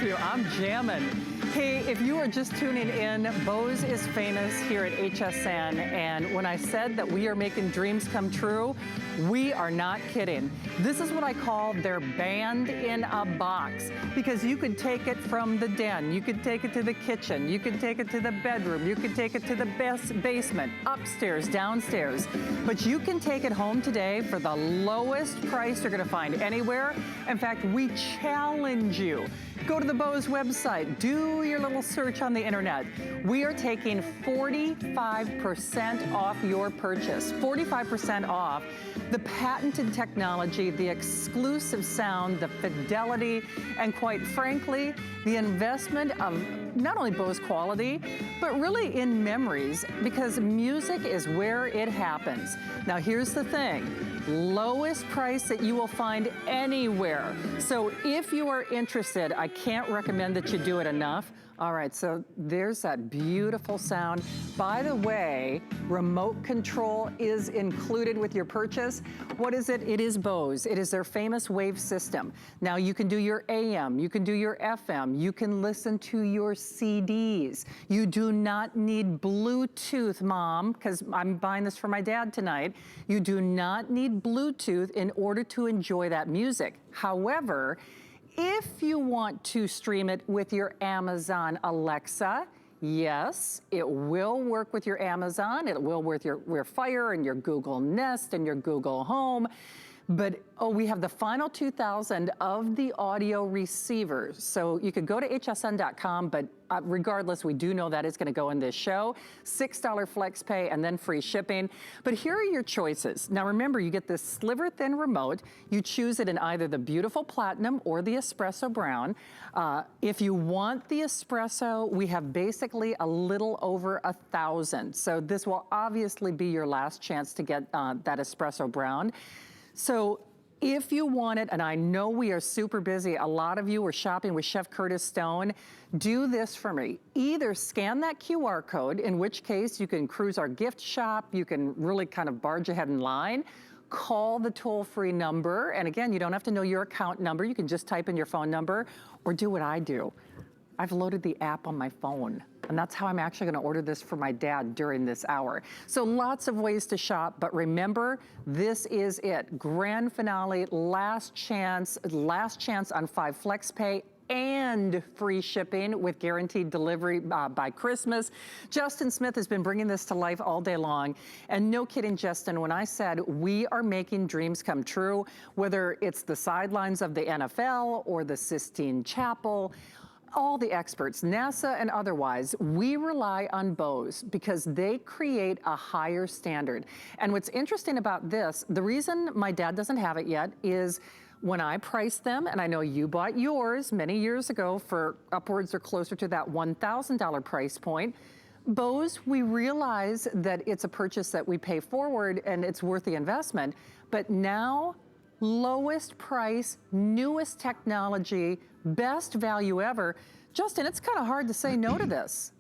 to. I'm jamming. Hey, if you are just tuning in, Bose is famous here at HSN, and when I said that we are making dreams come true, we are not kidding. This is what I call their band in a box, because you could take it from the den, you could take it to the kitchen, you could take it to the bedroom, you could take it to the basement, upstairs, downstairs, but you can take it home today for the lowest price you're gonna find anywhere. In fact, we challenge you. Go to the Bose website, do your little search on the internet. We are taking 45% off your purchase, 45% off. The patented technology, the exclusive sound, the fidelity, and quite frankly, the investment of not only Bose quality, but really in memories, because music is where it happens. Now here's the thing, lowest price that you will find anywhere. So if you are interested, I can't recommend that you do it enough. All right, so there's that beautiful sound. By the way, remote control is included with your purchase. What is it? It is Bose. It is their famous wave system. Now you can do your AM, you can do your FM, you can listen to your CDs. You do not need Bluetooth, Mom, because I'm buying this for my dad tonight. You do not need Bluetooth in order to enjoy that music. However, if you want to stream it with your Amazon Alexa, yes, it will work with your Amazon. It will work with your Fire and your Google Nest and your Google Home. But, oh, we have the final 2,000 of the audio receivers. So you could go to hsn.com, but regardless, we do know that it's gonna go in this show. $6 flex pay and then free shipping. But here are your choices. Now remember, you get this sliver thin remote. You choose it in either the beautiful platinum or the espresso brown. If you want the espresso, we have basically a little over 1,000. So this will obviously be your last chance to get that espresso brown. So if you want it, and I know we are super busy, a lot of you are shopping with Chef Curtis Stone, do this for me. Either scan that QR code, in which case you can cruise our gift shop, you can really kind of barge ahead in line, call the toll-free number, and again, you don't have to know your account number, you can just type in your phone number, or do what I do. I've loaded the app on my phone. And that's how I'm actually gonna order this for my dad during this hour. So lots of ways to shop, but remember, this is it. Grand finale, last chance on 5 flex pay and free shipping with guaranteed delivery by Christmas. Justin Smith has been bringing this to life all day long. And no kidding, Justin, when I said we are making dreams come true, whether it's the sidelines of the NFL or the Sistine Chapel, all the experts, NASA and otherwise, we rely on Bose because they create a higher standard. And what's interesting about this, the reason my dad doesn't have it yet is when I priced them, and I know you bought yours many years ago for upwards or closer to that $1,000 price point, Bose, we realize that it's a purchase that we pay forward and it's worth the investment, but now, lowest price, newest technology, best value ever. Justin, it's kind of hard to say no to this.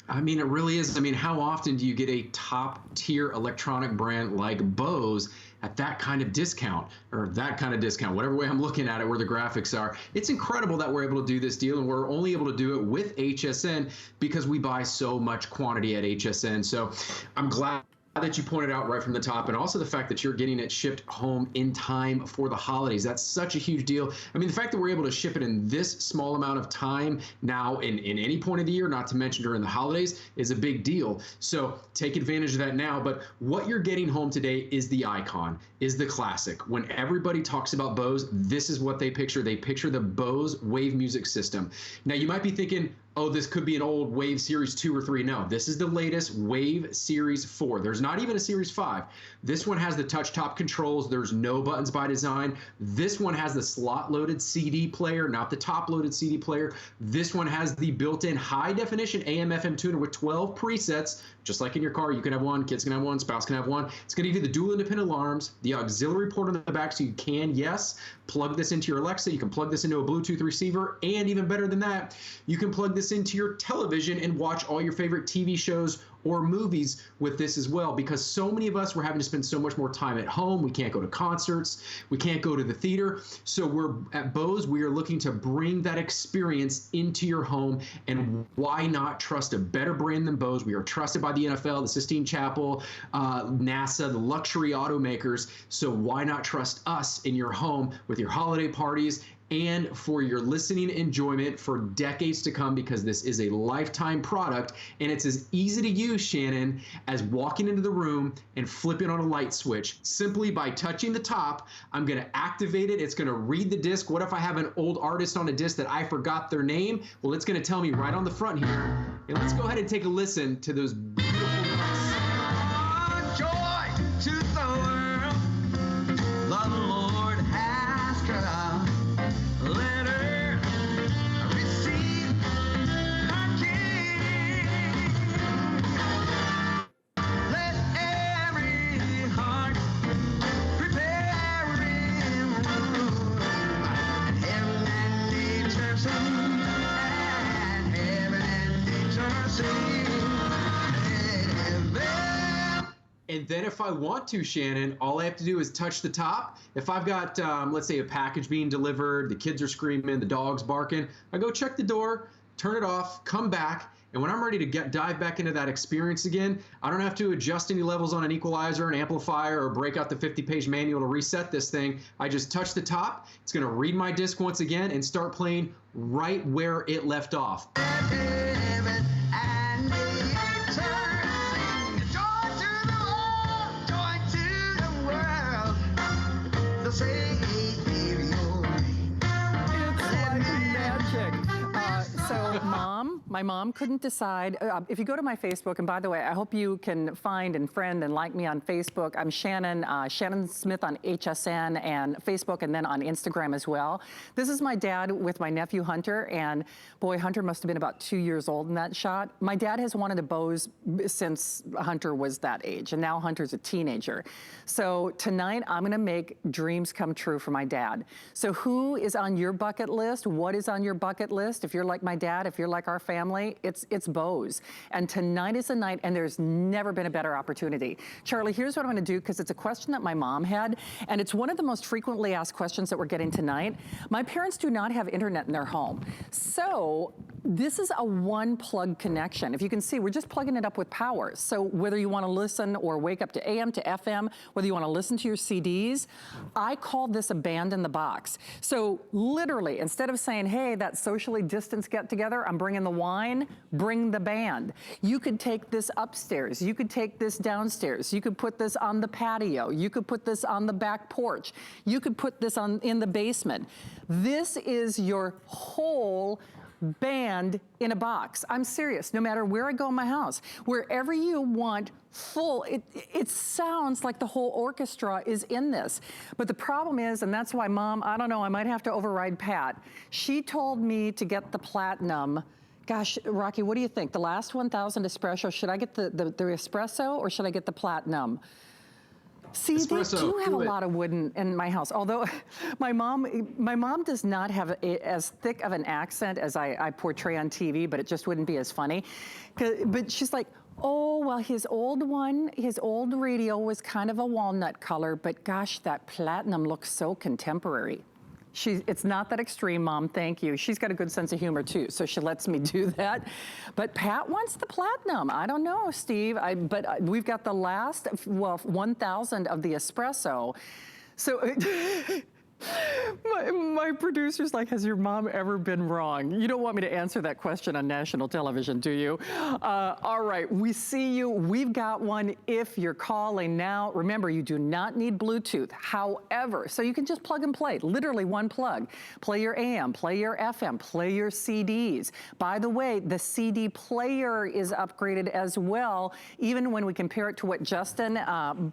I mean, it really is. I mean, how often do you get a top tier electronic brand like Bose at that kind of discount, or that kind of discount, whatever way I'm looking at it, where the graphics are? It's incredible that we're able to do this deal, and we're only able to do it with HSN because we buy so much quantity at HSN. So I'm glad that you pointed out right from the top, and also the fact that you're getting it shipped home in time for the holidays. That's such a huge deal. I mean, the fact that we're able to ship it in this small amount of time now in any point of the year, not to mention during the holidays, is a big deal. So take advantage of that now. But what you're getting home today is the icon, is the classic. When everybody talks about Bose, this is what they picture. They picture the Bose Wave music system. Now you might be thinking, oh, this could be an old Wave Series 2 or 3. No, this is the latest Wave Series 4. There's not even a Series 5. This one has the touch top controls. There's no buttons by design. This one has the slot-loaded CD player, not the top-loaded CD player. This one has the built-in high-definition AM/FM tuner with 12 presets. Just like in your car, you can have one, kids can have one, spouse can have one. It's going to give you the dual independent alarms, the auxiliary port on the back, so you can, yes, plug this into your Alexa. You can plug this into a Bluetooth receiver, and even better than that, you can plug this into your television and watch all your favorite TV shows or movies with this as well, because so many of us were having to spend so much more time at home. We can't go to concerts, we can't go to the theater. So we're at Bose, we are looking to bring that experience into your home. And why not trust a better brand than Bose? We are trusted by the NFL, the Sistine Chapel, NASA, the luxury automakers. So why not trust us in your home with your holiday parties and for your listening enjoyment for decades to come, because this is a lifetime product, and it's as easy to use, Shannon, as walking into the room and flipping on a light switch. Simply by touching the top, I'm gonna activate it. It's gonna read the disc. What if I have an old artist on a disc that I forgot their name? Well, it's gonna tell me right on the front here. And let's go ahead and take a listen to those beautiful notes. Joy to the world, the Lord has come. Let her receive her King. Let every heart prepare in room, and heaven and nature sing, and heaven and nature sing. And then if I want to, Shannon, all I have to do is touch the top. If I've got, let's say, a package being delivered, the kids are screaming, the dog's barking, I go check the door, turn it off, come back, and when I'm ready to dive back into that experience again, I don't have to adjust any levels on an equalizer, an amplifier, or break out the 50-page manual to reset this thing. I just touch the top, it's gonna read my disc once again and start playing right where it left off. Heaven and nature sing, joy to the world, joy to the world. The Savior. It's like magic. So my mom couldn't decide. If you go to my Facebook, and by the way, I hope you can find and friend and like me on Facebook. I'm Shannon, Shannon Smith on HSN and Facebook, and then on Instagram as well. This is my dad with my nephew Hunter, and boy, Hunter must have been about 2 years old in that shot. My dad has wanted a Bose since Hunter was that age, and now Hunter's a teenager. So tonight, I'm gonna make dreams come true for my dad. So who is on your bucket list? What is on your bucket list? If you're like my dad, if you're like our family, it's Bose. And tonight is the night, and there's never been a better opportunity. Charlie, here's what I'm gonna do, because it's a question that my mom had, and it's one of the most frequently asked questions that we're getting tonight. My parents do not have internet in their home. So this is a one-plug connection. If you can see, we're just plugging it up with power. So whether you wanna listen or wake up to AM to FM, whether you wanna listen to your CDs, I call this a band in the box. So literally, instead of saying, hey, that socially distanced get together, I'm bringing the wine, bring the band. You could take this upstairs, you could take this downstairs, you could put this on the patio, you could put this on the back porch, you could put this in the basement. This is your whole band in a box. I'm serious, no matter where I go in my house, wherever you want full, it sounds like the whole orchestra is in this. But the problem is, and that's why Mom, I don't know, I might have to override Pat. She told me to get the platinum. Gosh, Rocky, what do you think? The last 1,000 espresso, should I get the espresso or should I get the platinum? See, espresso, they do have a lot of wood in my house. Although my mom does not have as thick of an accent as I portray on TV, but it just wouldn't be as funny. But she's like, oh, well, his old radio was kind of a walnut color, but gosh, that platinum looks so contemporary. It's not that extreme, Mom, thank you. She's got a good sense of humor too, so she lets me do that. But Pat wants the platinum. I don't know, Steve, but we've got the last, 1,000 of the espresso. So my producer's like, has your mom ever been wrong? You don't want me to answer that question on national television, do you? All right, we see you. We've got one if you're calling now. Remember, you do not need Bluetooth. However, so you can just plug and play, literally one plug. Play your AM, play your FM, play your CDs. By the way, the CD player is upgraded as well, even when we compare it to what Justin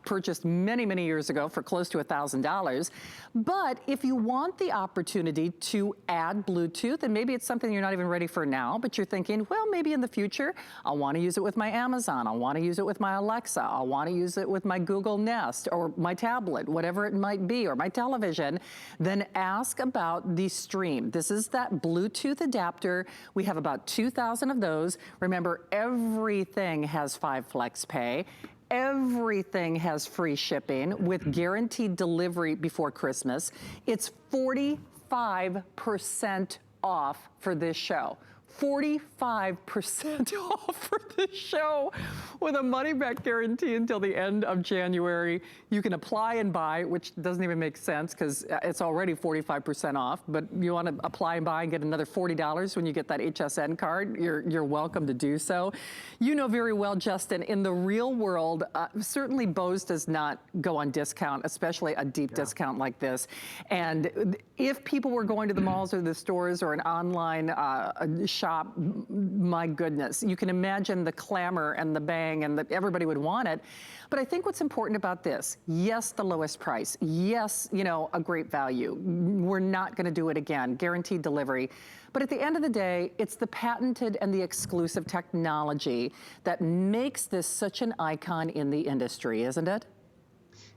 purchased many, many years ago for close to $1,000. But if you want the opportunity to add Bluetooth, and maybe it's something you're not even ready for now, but you're thinking, well, maybe in the future, I'll want to use it with my Amazon, I'll want to use it with my Alexa, I'll want to use it with my Google Nest or my tablet, whatever it might be, or my television, then ask about the Stream. This is that Bluetooth adapter. We have about 2,000 of those. Remember, everything has 5 Flex Pay. Everything has free shipping with guaranteed delivery before Christmas. It's 45% off for this show. 45% off for this show with a money-back guarantee until the end of January. You can apply and buy, which doesn't even make sense because it's already 45% off, but you want to apply and buy and get another $40 when you get that HSN card, you're welcome to do so. You know very well, Justin, in the real world, certainly Bose does not go on discount, especially a deep discount like this. And if people were going to the malls or the stores or an online shop, my goodness, you can imagine the clamor and the bang and everybody would want it. But I think what's important about this, yes, the lowest price, yes, you know, a great value. We're not going to do it again, guaranteed delivery. But at the end of the day, it's the patented and the exclusive technology that makes this such an icon in the industry, isn't it?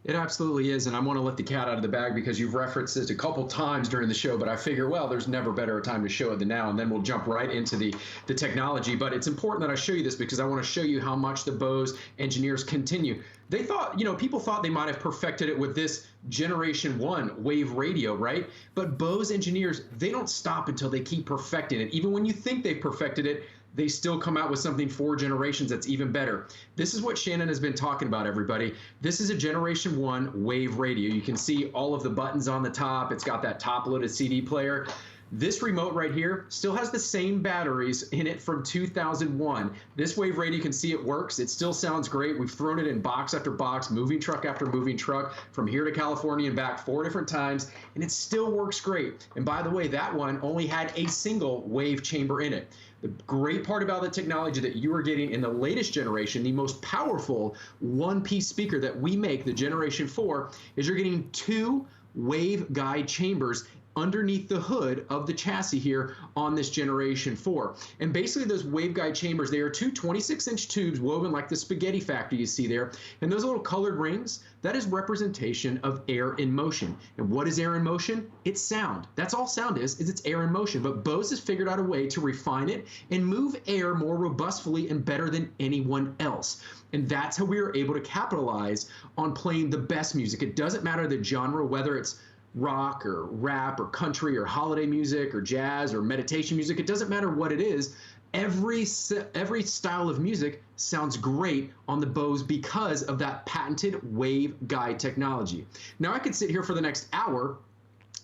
It absolutely is, and I want to let the cat out of the bag because you've referenced it a couple times during the show, but I figure, well, there's never better a time to show it than now, and then we'll jump right into the technology. But it's important that I show you this because I want to show you how much the Bose engineers continue. They thought, you know, people thought they might have perfected it with this Generation 1 wave radio, right? But Bose engineers, they don't stop until they keep perfecting it. Even when you think they've perfected it, they still come out with something 4 generations that's even better. This is what Shannon has been talking about, everybody. This is a Generation 1 wave radio. You can see all of the buttons on the top. It's got that top-loaded CD player. This remote right here still has the same batteries in it from 2001. This wave radio, you can see it works. It still sounds great. We've thrown it in box after box, moving truck after moving truck, from here to California and back 4 different times, and it still works great. And by the way, that one only had a single wave chamber in it. The great part about the technology that you are getting in the latest generation, the most powerful one-piece speaker that we make, the Generation 4, is you're getting 2 waveguide chambers underneath the hood of the chassis here on this Generation 4. And basically those waveguide chambers, they are 2 26-inch tubes woven like the spaghetti factory you see there. And those little colored rings, that is representation of air in motion. And what is air in motion? It's sound. That's all sound is it's air in motion. But Bose has figured out a way to refine it and move air more robustly and better than anyone else. And that's how we are able to capitalize on playing the best music. It doesn't matter the genre, whether it's rock or rap or country or holiday music or jazz or meditation music. It doesn't matter what it is. Every style of music sounds great on the Bose because of that patented waveguide technology. Now I could sit here for the next hour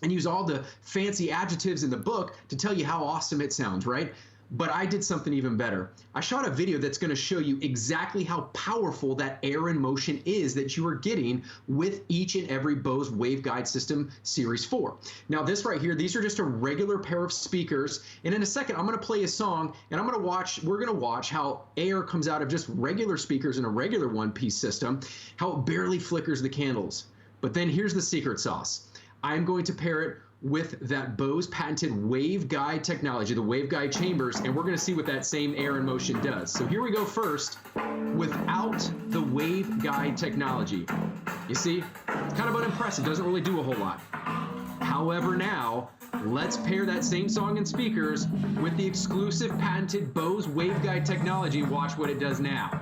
and use all the fancy adjectives in the book to tell you how awesome it sounds, right? But I did something even better. I shot a video that's going to show you exactly how powerful that air in motion is that you are getting with each and every Bose waveguide system Series 4. Now this right here, these are just a regular pair of speakers. And in a second, I'm going to play a song and we're going to watch how air comes out of just regular speakers in a regular one-piece system, how it barely flickers the candles. But then here's the secret sauce. I'm going to pair it with that Bose patented waveguide technology, the waveguide chambers, and we're going to see what that same air in motion does. So here we go first without the waveguide technology. You see, kind of unimpressive, doesn't really do a whole lot. However, now let's pair that same song and speakers with the exclusive patented Bose waveguide technology and watch what it does now.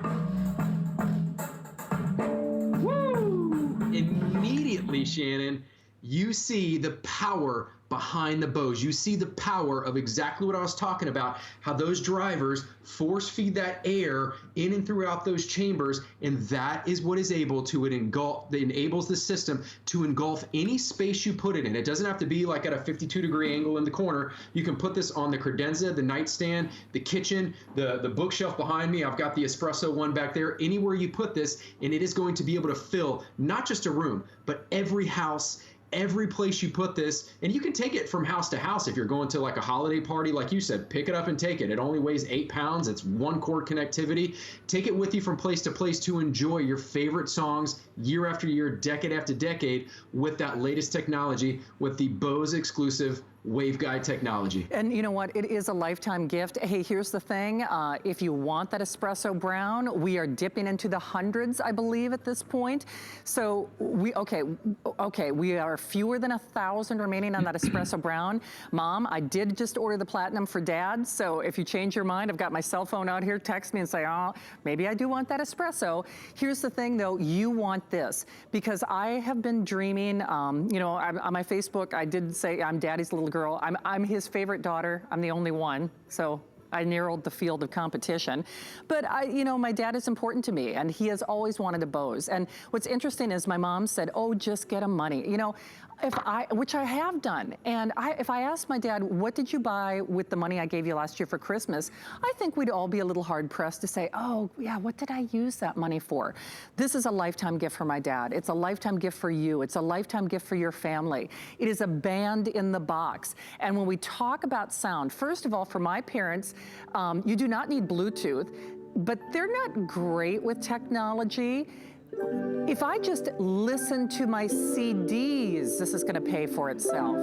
Woo! Immediately, Shannon, you see the power behind the Bose. You see the power of exactly what I was talking about, how those drivers force feed that air in and throughout those chambers, and that is what is able to enables the system to engulf any space you put it in. It doesn't have to be like at a 52-degree angle in the corner. You can put this on the credenza, the nightstand, the kitchen, the bookshelf behind me. I've got the espresso one back there. Anywhere you put this, and it is going to be able to fill not just a room, but every house, every place you put this, and you can take it from house to house if you're going to like a holiday party, like you said, pick it up and take it. It only weighs 8 pounds. It's one cord connectivity. Take it with you from place to place to enjoy your favorite songs year after year, decade after decade with that latest technology, with the Bose exclusive waveguide technology. And you know what? It is a lifetime gift. Hey, here's the thing. If you want that espresso brown, we are dipping into the hundreds, I believe, at this point. So we are fewer than 1,000 remaining on that espresso brown. Mom, I did just order the platinum for Dad. So if you change your mind, I've got my cell phone out here. Text me and say, oh, maybe I do want that espresso. Here's the thing, though. You want this because I have been dreaming. You know, on my Facebook, I did say I'm Daddy's little girl. I'm his favorite daughter. I'm the only one, so I narrowed the field of competition. But you know, my dad is important to me, and he has always wanted a Bose. And what's interesting is my mom said, "Oh, just get him money." You know, which I have done. And if I asked my dad, "What did you buy with the money I gave you last year for Christmas?" I think we'd all be a little hard pressed to say, "Oh, yeah, what did I use that money for?" This is a lifetime gift for my dad. It's a lifetime gift for you. It's a lifetime gift for your family. It is a band in the box. And when we talk about sound, first of all, for my parents, you do not need Bluetooth, but they're not great with technology. If I just listen to my CDs, this is going to pay for itself.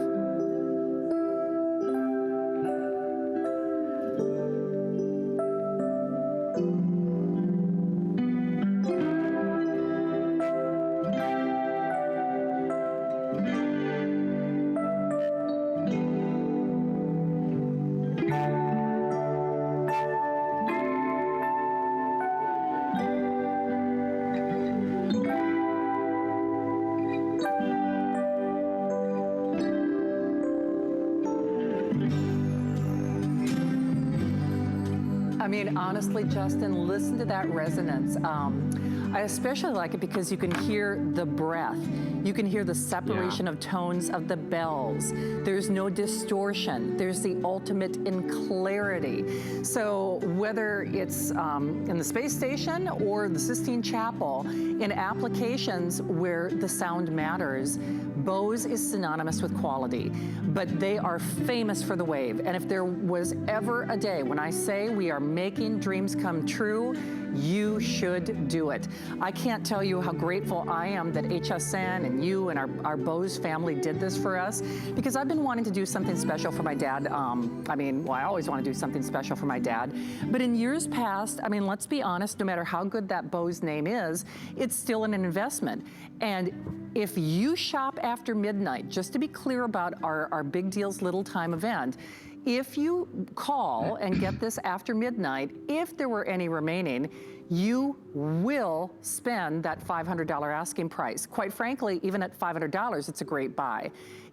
I mean, honestly, Justin, listen to that resonance. I especially like it because you can hear the breath. You can hear the separation of tones of the bells. There's no distortion. There's the ultimate in clarity. So whether it's in the space station or the Sistine Chapel, in applications where the sound matters, Bose is synonymous with quality, but they are famous for the wave. And if there was ever a day when I say we are making dreams come true, you should do it. I can't tell you how grateful I am that HSN and you and our Bose family did this for us, because I've been wanting to do something special for my dad. I always want to do something special for my dad. But in years past, I mean, let's be honest, no matter how good that Bose name is, it's still an investment. And if you shop after midnight, just to be clear about our Big Deals Little Time event, if you call and get this after midnight, if there were any remaining, you will spend that $500 asking price. Quite frankly, even at $500, it's a great buy.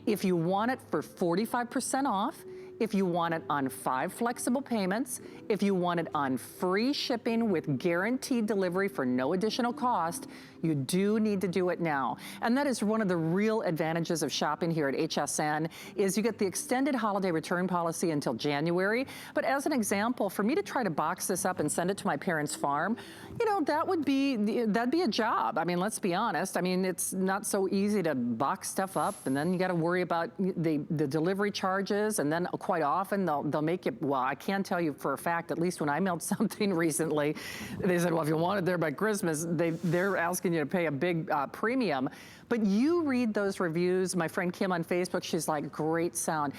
If you want it for 45% off, if you want it on 5 flexible payments, if you want it on free shipping with guaranteed delivery for no additional cost, you do need to do it now. And that is one of the real advantages of shopping here at HSN, is you get the extended holiday return policy until January. But as an example, for me to try to box this up and send it to my parents' farm, you know, that'd be a job. I mean, let's be honest. I mean, it's not so easy to box stuff up, and then you got to worry about the delivery charges, and then quite often they'll make it, well, I can tell you for a fact, at least when I mailed something recently, they said, well, if you want it there by Christmas, they're asking you to pay a big premium. But you read those reviews. My friend Kim on Facebook, she's like, great sound.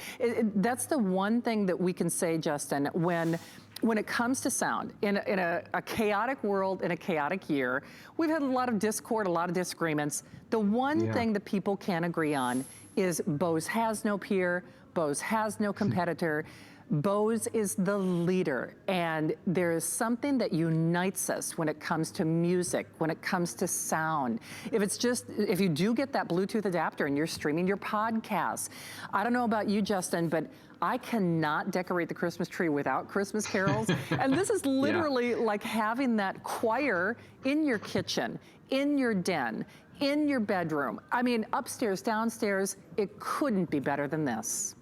That's the one thing that we can say, Justin, when it comes to sound, in a chaotic world, in a chaotic year, we've had a lot of discord, a lot of disagreements. The one thing that people can agree on is Bose has no peer, Bose has no competitor. Bose is the leader, and there is something that unites us when it comes to music, when it comes to sound. If you do get that Bluetooth adapter and you're streaming your podcasts, I don't know about you, Justin, but I cannot decorate the Christmas tree without Christmas carols. And this is literally like having that choir in your kitchen, in your den, in your bedroom. I mean, upstairs, downstairs, it couldn't be better than this.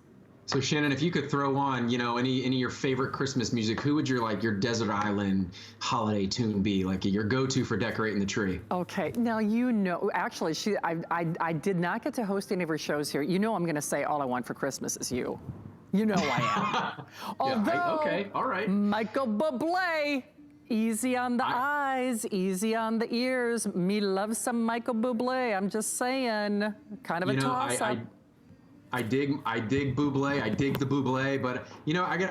So Shannon, if you could throw on, any of your favorite Christmas music, who would your desert island holiday tune be? Like your go-to for decorating the tree? Okay, now actually, I did not get to host any of her shows here. I'm going to say All I Want for Christmas Is You. You know I am. Although, okay, all right. Michael Bublé, easy on the eyes, easy on the ears. Me love some Michael Bublé. I'm just saying, kind of a toss-up. I dig Bublé. I dig the Bublé, but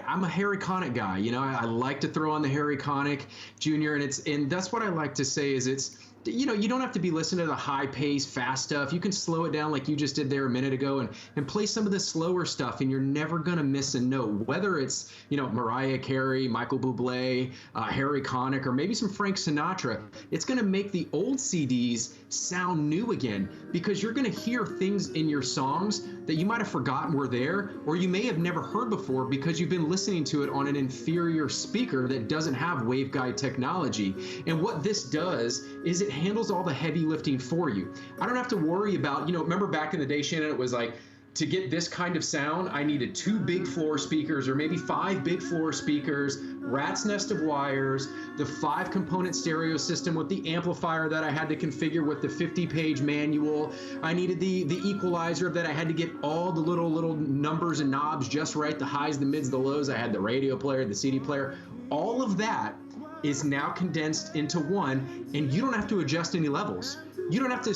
I'm a Harry Connick guy. I like to throw on the Harry Connick Jr. and that's what I like to say is it's. You don't have to be listening to the high-paced, fast stuff. You can slow it down like you just did there a minute ago and play some of the slower stuff, and you're never going to miss a note. Whether it's, Mariah Carey, Michael Bublé, Harry Connick, or maybe some Frank Sinatra, it's going to make the old CDs sound new again because you're going to hear things in your songs that you might have forgotten were there or you may have never heard before because you've been listening to it on an inferior speaker that doesn't have waveguide technology. And what this does is it handles all the heavy lifting for you. I don't have to worry about, remember back in the day, Shannon, it was like, to get this kind of sound, I needed 2 big floor speakers or maybe 5 big floor speakers, rat's nest of wires, the 5-component stereo system with the amplifier that I had to configure with the 50-page manual. I needed the equalizer that I had to get all the little numbers and knobs just right, the highs, the mids, the lows. I had the radio player, the CD player. All of that is now condensed into one, and you don't have to adjust any levels. You don't have to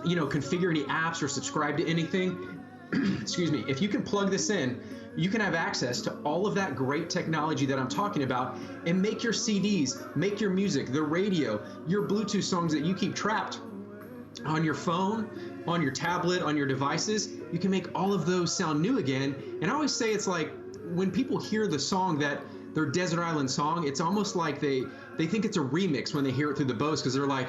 configure any apps or subscribe to anything. Excuse me. If you can plug this in, you can have access to all of that great technology that I'm talking about and make your CDs, make your music, the radio, your Bluetooth songs that you keep trapped on your phone, on your tablet, on your devices. You can make all of those sound new again. And I always say it's like when people hear the song that their Desert Island song, it's almost like they think it's a remix when they hear it through the Bose because they're like,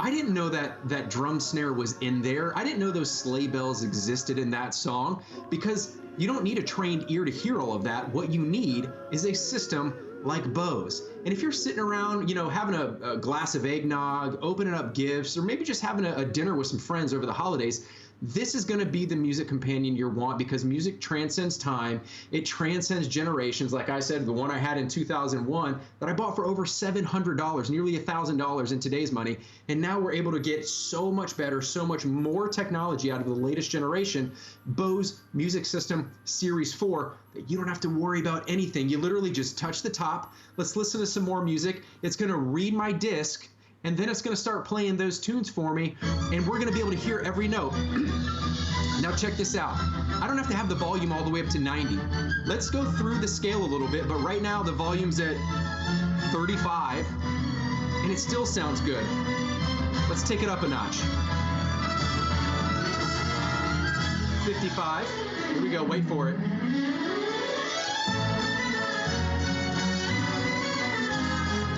I didn't know that drum snare was in there. I didn't know those sleigh bells existed in that song because you don't need a trained ear to hear all of that. What you need is a system like Bose. And if you're sitting around, having a glass of eggnog, opening up gifts, or maybe just having a dinner with some friends over the holidays, this is going to be the music companion you want because music transcends time. It transcends generations. Like I said, the one I had in 2001 that I bought for over $700, nearly $1,000 in today's money. And now we're able to get so much better, so much more technology out of the latest generation, Bose Music System Series 4, that you don't have to worry about anything. You literally just touch the top. Let's listen to some more music. It's going to read my disc. And then it's going to start playing those tunes for me, and we're going to be able to hear every note. Now check this out. I don't have to have the volume all the way up to 90. Let's go through the scale a little bit, but right now the volume's at 35, and it still sounds good. Let's take it up a notch. 55. Here we go. Wait for it.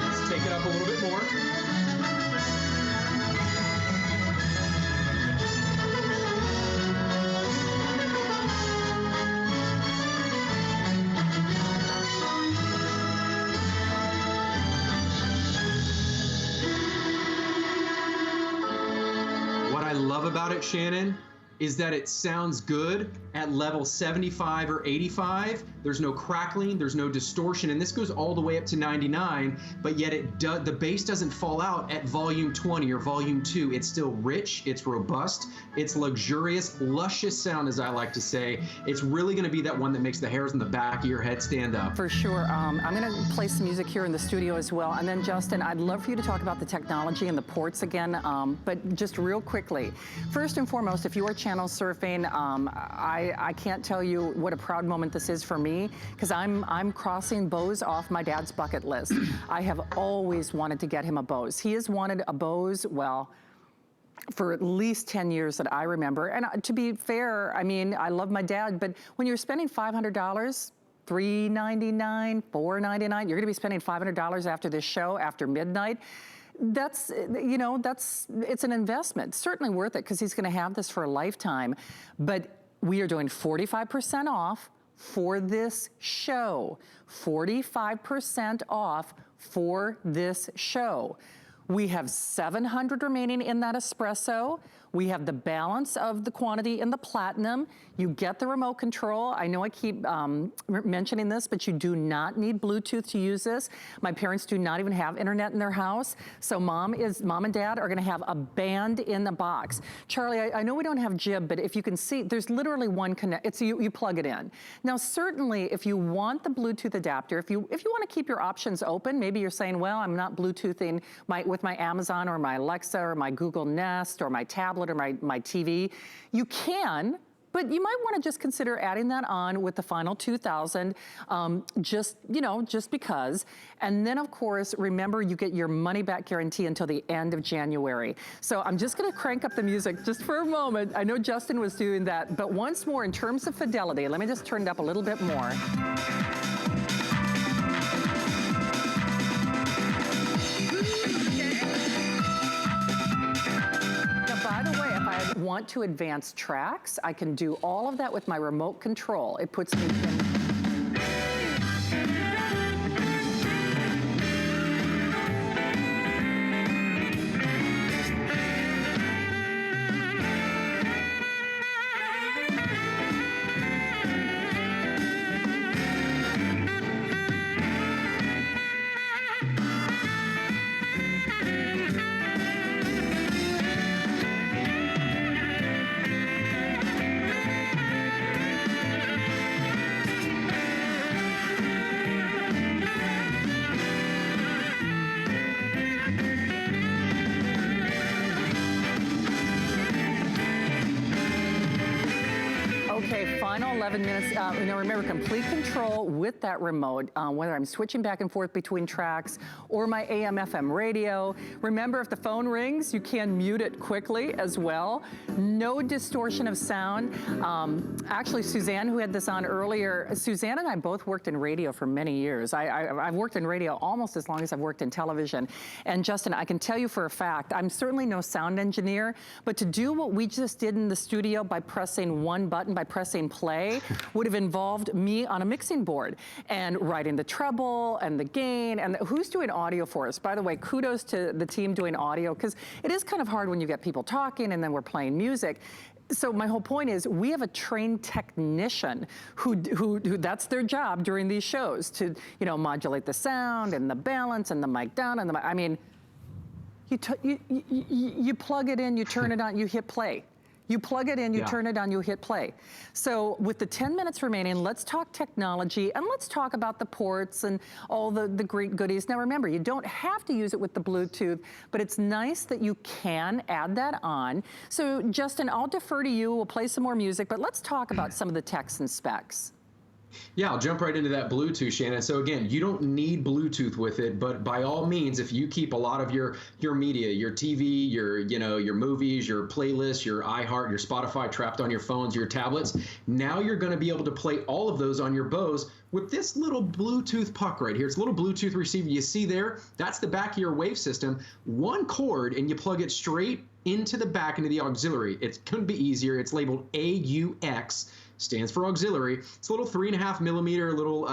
Let's take it up a little bit more. I love about it, Shannon, is that it sounds good at level 75 or 85. There's no crackling, there's no distortion, and this goes all the way up to 99, but yet the bass doesn't fall out at volume 20 or volume 2. It's still rich, it's robust, it's luxurious, luscious sound, as I like to say. It's really going to be that one that makes the hairs on the back of your head stand up. For sure. I'm going to play some music here in the studio as well. And then, Justin, I'd love for you to talk about the technology and the ports again, but just real quickly. First and foremost, if you are channel surfing, I can't tell you what a proud moment this is for me, because I'm crossing Bose off my dad's bucket list. I have always wanted to get him a Bose. He has wanted a Bose, well, for at least 10 years that I remember. And to be fair, I mean, I love my dad, but when you're spending $500, $399, $499, you're gonna be spending $500 after this show, after midnight. It's an investment. Certainly worth it, because he's gonna have this for a lifetime. But we are doing 45% off for this show. 45% off for this show. We have 700 remaining in that espresso. We have the balance of the quantity in the platinum. You get the remote control. I know I keep mentioning this, but you do not need Bluetooth to use this. My parents do not even have internet in their house. So mom and dad are gonna have a band in the box. Charlie, I know we don't have Jib, but if you can see, there's literally one connect, you plug it in. Now, certainly if you want the Bluetooth adapter, if you wanna keep your options open, maybe you're saying, well, I'm not Bluetoothing with my Amazon or my Alexa or my Google Nest or my tablet or my TV, you can, but you might want to just consider adding that on with the final 2,000, just because. And then, of course, remember you get your money back guarantee until the end of January. So I'm just going to crank up the music just for a moment. I know Justin was doing that, but once more, in terms of fidelity, let me just turn it up a little bit more. Want to advance tracks, I can do all of that with my remote control. It puts me in. Final 11 minutes. Remember, complete control with that remote, whether I'm switching back and forth between tracks or my AM/FM radio. Remember, if the phone rings, you can mute it quickly as well. No distortion of sound. Actually, Suzanne, who had this on earlier, Suzanne and I both worked in radio for many years. I've worked in radio almost as long as I've worked in television. And Justin, I can tell you for a fact, I'm certainly no sound engineer, but to do what we just did in the studio by pressing one button, by pressing play, would have involved me on a mixing board and writing the treble and the gain and who's doing audio for us. By the way, kudos to the team doing audio, because it is kind of hard when you get people talking and then we're playing music. So my whole point is we have a trained technician who that's their job during these shows to, modulate the sound and the balance and the mic down and I mean, you plug it in, you turn it on, you hit play. You plug it in, you turn it on, you hit play. So with the 10 minutes remaining, let's talk technology and let's talk about the ports and all the great goodies. Now remember, you don't have to use it with the Bluetooth, but it's nice that you can add that on. So Justin, I'll defer to you. We'll play some more music, but let's talk about some of the techs and specs. Yeah, I'll jump right into that Bluetooth, Shannon. So again, you don't need Bluetooth with it, but by all means, if you keep a lot of your media, your TV, your movies, your playlists, your iHeart, your Spotify trapped on your phones, your tablets, now you're going to be able to play all of those on your Bose with this little Bluetooth puck right here. It's a little Bluetooth receiver. You see there? That's the back of your wave system. One cord, and you plug it straight into the back, into the auxiliary. It couldn't be easier. It's labeled AUX. Stands for auxiliary. It's a little 3.5 millimeter little,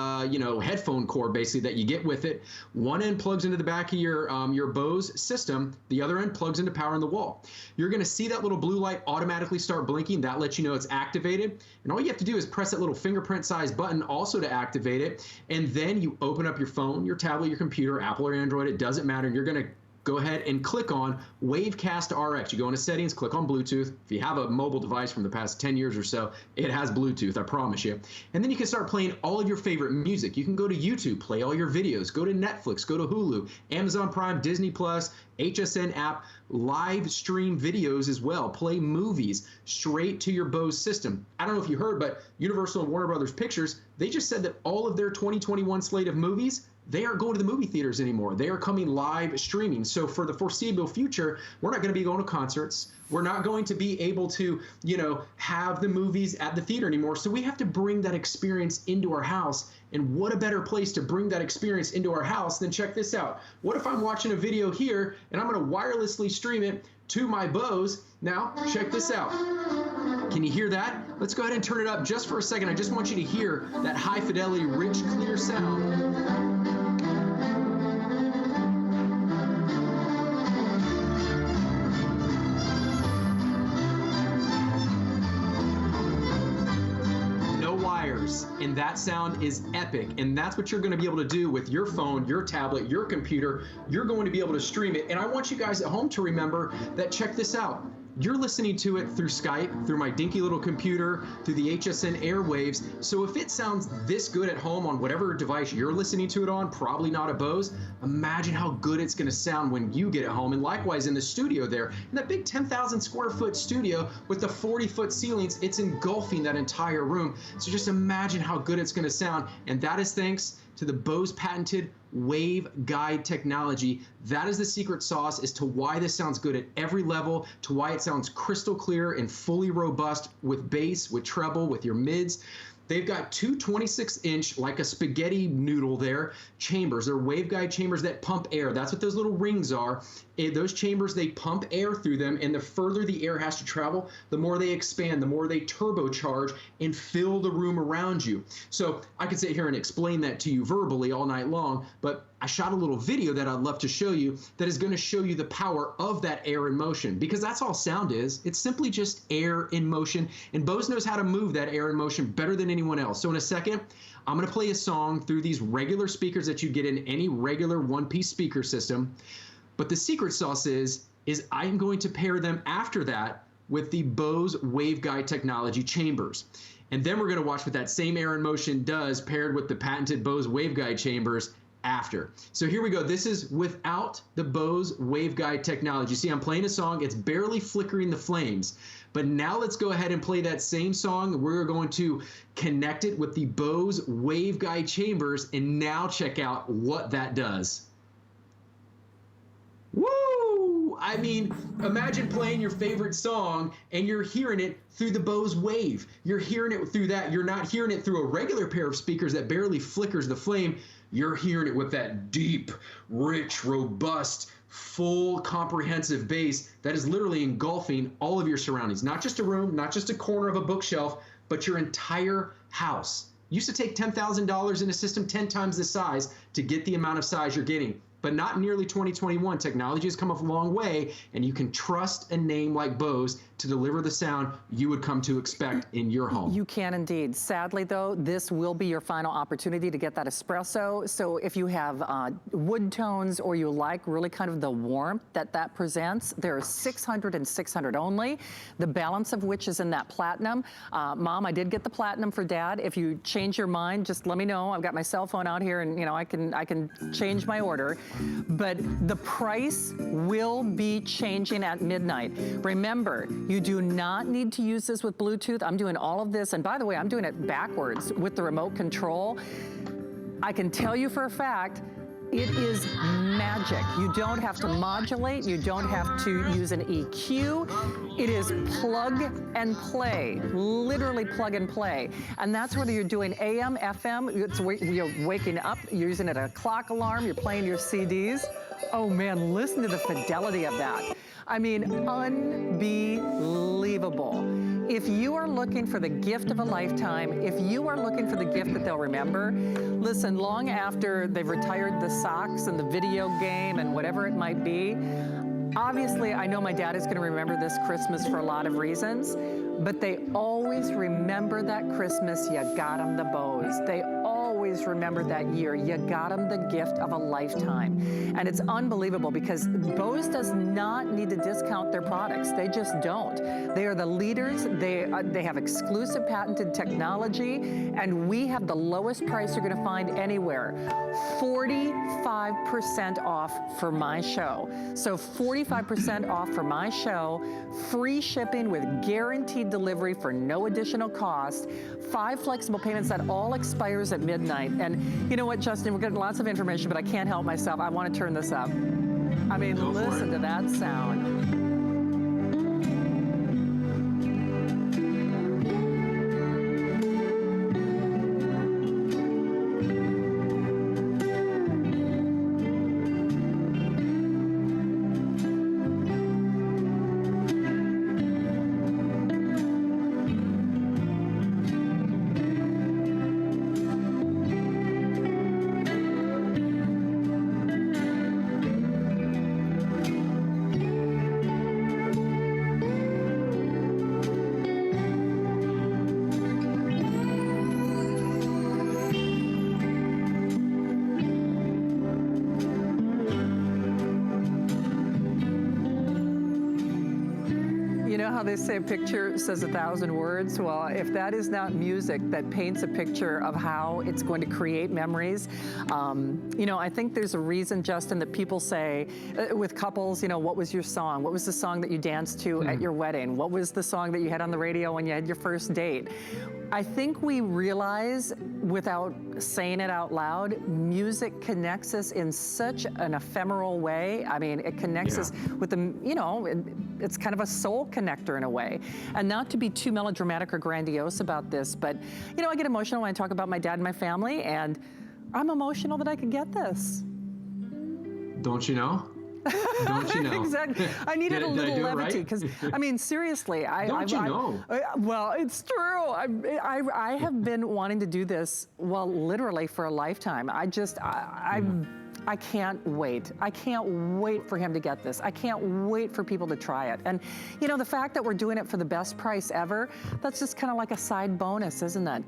headphone cord basically that you get with it. One end plugs into the back of your Bose system. The other end plugs into power in the wall. You're going to see that little blue light automatically start blinking. That lets you know it's activated. And all you have to do is press that little fingerprint size button also to activate it. And then you open up your phone, your tablet, your computer, Apple or Android. It doesn't matter. And you're going to go ahead and click on Wavecast RX. You go into settings, click on Bluetooth. If you have a mobile device from the past 10 years or so, it has Bluetooth, I promise you. And then you can start playing all of your favorite music. You can go to YouTube, play all your videos, go to Netflix, go to Hulu, Amazon Prime, Disney Plus, HSN app, live stream videos as well, play movies straight to your Bose system. I don't know if you heard, but Universal and Warner Brothers Pictures, they just said that all of their 2021 slate of movies, they aren't going to the movie theaters anymore. They are coming live streaming. So for the foreseeable future, we're not going to be going to concerts. We're not going to be able to, have the movies at the theater anymore. So we have to bring that experience into our house. And what a better place to bring that experience into our house than check this out. What if I'm watching a video here and I'm going to wirelessly stream it to my Bose? Now, check this out. Can you hear that? Let's go ahead and turn it up just for a second. I just want you to hear that high fidelity, rich, clear sound. wires, and that sound is epic. And that's what you're going to be able to do with your phone, your tablet, your computer. You're going to be able to stream it. And I want you guys at home to remember that, check this out. You're listening to it through Skype, through my dinky little computer, through the HSN airwaves. So if it sounds this good at home on whatever device you're listening to it on, probably not a Bose, imagine how good it's going to sound when you get it home. And likewise in the studio there, in that big 10,000 square foot studio with the 40-foot ceilings, it's engulfing that entire room. So just imagine how good it's going to sound. And that is thanks to the Bose patented waveguide technology. That is the secret sauce as to why this sounds good at every level, to why it sounds crystal clear and fully robust with bass, with treble, with your mids. They've got two 26-inch, like a spaghetti noodle there, chambers. They're waveguide chambers that pump air. That's what those little rings are. Those chambers, they pump air through them, and the further the air has to travel, the more they expand, the more they turbocharge and fill the room around you. So I could sit here and explain that to you verbally all night long, but I shot a little video that I'd love to show you that is going to show you the power of that air in motion, because that's all sound is. It's simply just air in motion, and Bose knows how to move that air in motion better than anyone else. So in a second, I'm going to play a song through these regular speakers that you get in any regular one-piece speaker system. But the secret sauce is I'm going to pair them after that with the Bose waveguide technology chambers. And then we're going to watch what that same air in motion does paired with the patented Bose waveguide chambers after. So here we go. This is without the Bose waveguide technology. See, I'm playing a song. It's barely flickering the flames. But now let's go ahead and play that same song. We're going to connect it with the Bose waveguide chambers, and now check out what that does. Woo! I mean, imagine playing your favorite song and you're hearing it through the Bose Wave. You're hearing it through that. You're not hearing it through a regular pair of speakers that barely flickers the flame. You're hearing it with that deep, rich, robust, full, comprehensive bass that is literally engulfing all of your surroundings. Not just a room, not just a corner of a bookshelf, but your entire house. Used to take $10,000 in a system 10 times the size to get the amount of size you're getting. But not in nearly 2021. Technology has come a long way, and you can trust a name like Bose to deliver the sound you would come to expect in your home. You can indeed. Sadly, though, this will be your final opportunity to get that espresso. So if you have wood tones, or you like really kind of the warmth that that presents, there are 600 and 600 only, the balance of which is in that platinum. Mom, I did get the platinum for Dad. If you change your mind, just let me know. I've got my cell phone out here, and I can change my order. But the price will be changing at midnight. Remember, you do not need to use this with Bluetooth. I'm doing all of this, and by the way, I'm doing it backwards with the remote control. I can tell you for a fact, it is magic. You don't have to modulate. You don't have to use an EQ. It is plug and play, literally plug and play. And that's whether you're doing AM, FM, you're waking up, you're using it as a clock alarm, you're playing your CDs. Oh man, listen to the fidelity of that. I mean, unbelievable. If you are looking for the gift of a lifetime, if you are looking for the gift that they'll remember, listen, long after they've retired the socks and the video game and whatever it might be, obviously I know my dad is going to remember this Christmas for a lot of reasons, but they always remember that Christmas you got them the Bose. They always remember that year you got them the gift of a lifetime. And it's unbelievable because Bose does not need to discount their products. They just don't. They are the leaders. They have exclusive patented technology, and we have the lowest price you're going to find anywhere. 45% off for my show. So 45% off for my show, free shipping with guaranteed delivery for no additional cost, 5 flexible payments that all expires at midnight. And you know what, Justin, we're getting lots of information, but I can't help myself. I want to turn this up. I mean, listen to that sound. how they say a picture says 1,000 words? Well, if that is not music that paints a picture of how it's going to create memories, you know, I think there's a reason, Justin, that people say with couples, you know, what was your song? What was the song that you danced to at your wedding? What was the song that you had on the radio when you had your first date? I think we realize, without saying it out loud, music connects us in such an ephemeral way. I mean, it connects us with the, you know, it's kind of a soul connector in a way. And not to be too melodramatic or grandiose about this, but, you know, I get emotional when I talk about my dad and my family, and I'm emotional that I could get this. Don't you know? Don't you know? Exactly. I needed a little levity because, I mean, seriously, Don't you know? Well, it's true. I have been wanting to do this, well, literally for a lifetime. I can't wait. I can't wait for him to get this. I can't wait for people to try it. And, you know, the fact that we're doing it for the best price ever, that's just kind of like a side bonus, isn't it?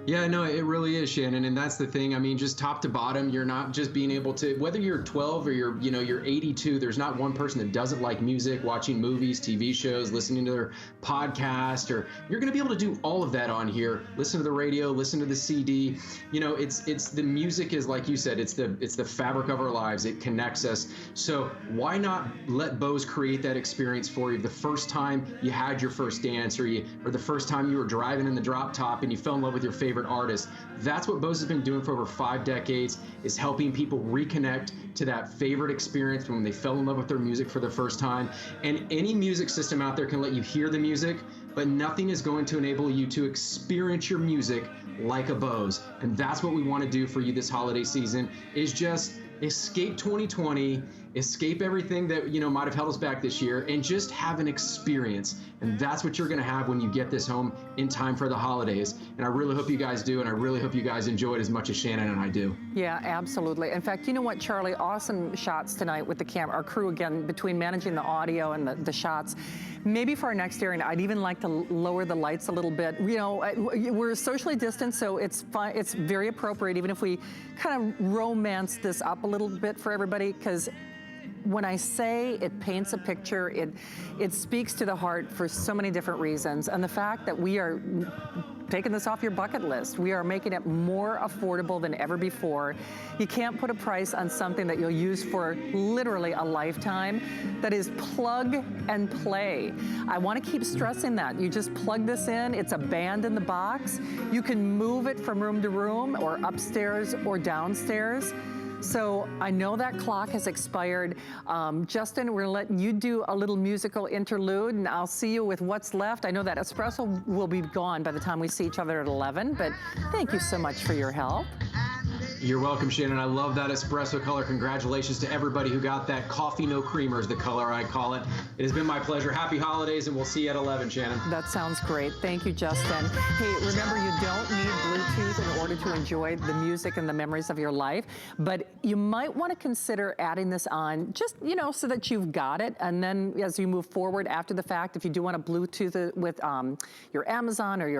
Yeah, no, it really is, Shannon, and that's the thing. I mean, just top to bottom, you're not just being able to, whether you're 12 or you're 82, there's not one person that doesn't like music, watching movies, TV shows, listening to their podcast, or you're going to be able to do all of that on here. Listen to the radio, listen to the CD. You know, it's the music is, like you said, it's the fabric of our lives. It connects us. So why not let Bose create that experience for you? The first time you had your first dance, or the first time you were driving in the drop top and you fell in love with your favorite artist. That's what Bose has been doing for over 5 decades, is helping people reconnect to that favorite experience when they fell in love with their music for the first time. And any music system out there can let you hear the music, but nothing is going to enable you to experience your music like a Bose. And that's what we want to do for you this holiday season, is just escape 2020, escape everything that, you know, might have held us back this year, and just have an experience. And that's what you're going to have when you get this home in time for the holidays. And I really hope you guys do, and I really hope you guys enjoy it as much as Shannon and I do. Yeah, absolutely. In fact, you know what, Charlie? Awesome shots tonight with the camera. Our crew, again, between managing the audio and the shots. Maybe for our next airing, I'd even like to lower the lights a little bit. You know, we're socially distanced, so it's fine. It's very appropriate, even if we kind of romance this up a little bit for everybody, because when I say it paints a picture, it speaks to the heart for so many different reasons. And the fact that we are taking this off your bucket list, we are making it more affordable than ever before. You can't put a price on something that you'll use for literally a lifetime. That is plug and play. I want to keep stressing that. You just plug this in, it's a band in the box. You can move it from room to room, or upstairs or downstairs. So I know that clock has expired. Justin, we're going to let you do a little musical interlude, and I'll see you with what's left. I know that espresso will be gone by the time we see each other at 11, but thank you so much for your help. You're welcome, Shannon. I love that espresso color. Congratulations to everybody who got that. Coffee no creamer is the color I call it. It has been my pleasure. Happy holidays, and we'll see you at 11, Shannon. That sounds great. Thank you, Justin. Hey, remember, you don't need Bluetooth in order to enjoy the music and the memories of your life, but you might want to consider adding this on, just, you know, so that you've got it. And then as you move forward after the fact, if you do want to Bluetooth it with your Amazon or your